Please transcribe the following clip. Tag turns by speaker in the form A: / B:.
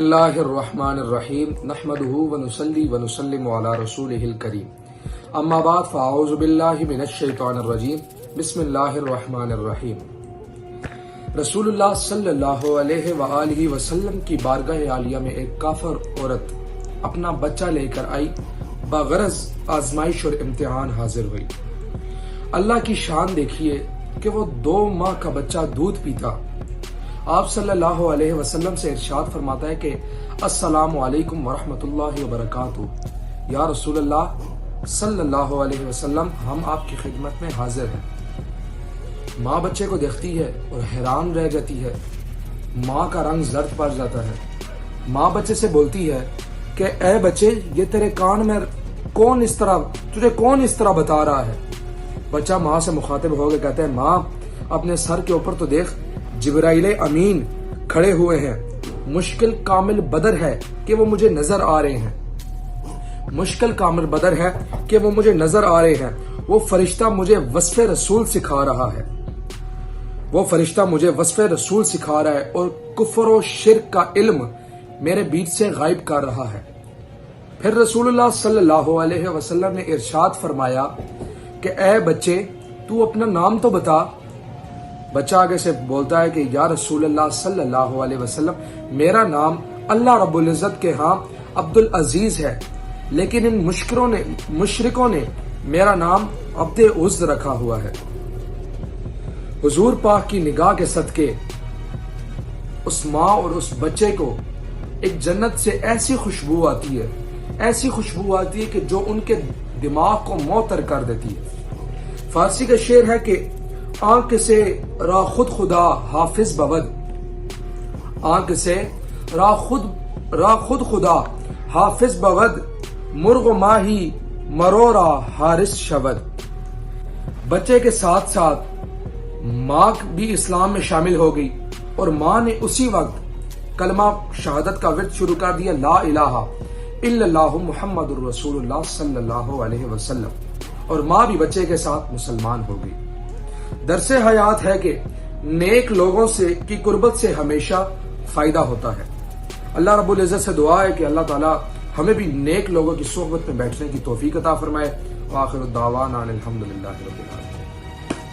A: اللہ الرحمن الرحیم نحمدہ ونصلی ونسلم علی رسولہ الکریم اما بعد فاعوذ باللہ من الشیطان الرجیم بسم اللہ الرحمن الرحیم۔ رسول اللہ صلی اللہ علیہ وآلہ وسلم کی بارگاہ عالیہ میں ایک کافر عورت اپنا بچہ لے کر آئی، بغرض آزمائش اور امتحان حاضر ہوئی۔ اللہ کی شان دیکھیے کہ وہ 2 ماہ کا بچہ دودھ پیتا۔ آپ صلی اللہ علیہ وسلم سے ارشاد فرماتا ہے کہ السلام علیکم ورحمۃ اللہ وبرکاتہ۔ یا رسول اللہ صلی اللہ علیہ وسلم، ہم آپ کی خدمت میں حاضر ہیں۔ ماں بچے کو دیکھتی ہے اور حیران رہ جاتی ہے۔ ماں کا رنگ زرد پڑ جاتا ہے۔ ماں بچے سے بولتی ہے کہ اے بچے، یہ تیرے کان میں تجھے کون اس طرح بتا رہا ہے؟ بچہ ماں سے مخاطب ہو کے کہتا ہے، ماں اپنے سر کے اوپر تو دیکھ، جبرائیل امین کھڑے ہوئے ہیں۔ مشکل کامل بدر ہے کہ وہ مجھے نظر آ رہے ہیں۔ مشکل کامل بدر ہے کہ وہ مجھے نظر آ رہے ہیں۔ وہ فرشتہ مجھے وصف رسول سکھا رہا ہے۔ وہ فرشتہ مجھے وصف رسول سکھا رہا ہے اور کفر و شرک کا علم میرے بیچ سے غائب کر رہا ہے۔ پھر رسول اللہ صلی اللہ علیہ وسلم نے ارشاد فرمایا کہ اے بچے، تو اپنا نام تو بتا۔ بچہ آگے سے بولتا ہے کہ یا رسول اللہ صلی اللہ علیہ وسلم، میرا نام اللہ رب العزت کے ہاں عبد العزیز ہے، لیکن ان مشرکوں نے میرا نام عبد عز رکھا ہوا ہے۔ حضور پاک کی نگاہ کے صدقے اس ماں اور اس بچے کو ایک جنت سے ایسی خوشبو آتی ہے کہ جو ان کے دماغ کو معطر کر دیتی ہے۔ فارسی کا شعر ہے کہ آنکھ سے راہ خود خدا حافظ بود، آنکھ سے راہ خود خدا حافظ بود، مرغ ماہی مرورا حارس شود۔ بچے کے ساتھ ساتھ ماں بھی اسلام میں شامل ہو گئی اور ماں نے اسی وقت کلمہ شہادت کا ورد شروع کر دیا، لا الہ الا اللہ محمد الرسول اللہ صلی اللہ علیہ وسلم، اور ماں بھی بچے کے ساتھ مسلمان ہو گئی۔ درس حیات ہے کہ نیک لوگوں کی قربت سے ہمیشہ فائدہ ہوتا ہے۔ اللہ رب العزت سے دعا ہے کہ اللہ تعالی ہمیں بھی نیک لوگوں کی صحبت میں بیٹھنے کی توفیق عطا فرمائے۔ وآخر الدعوانا الحمدللہ رب العالمین۔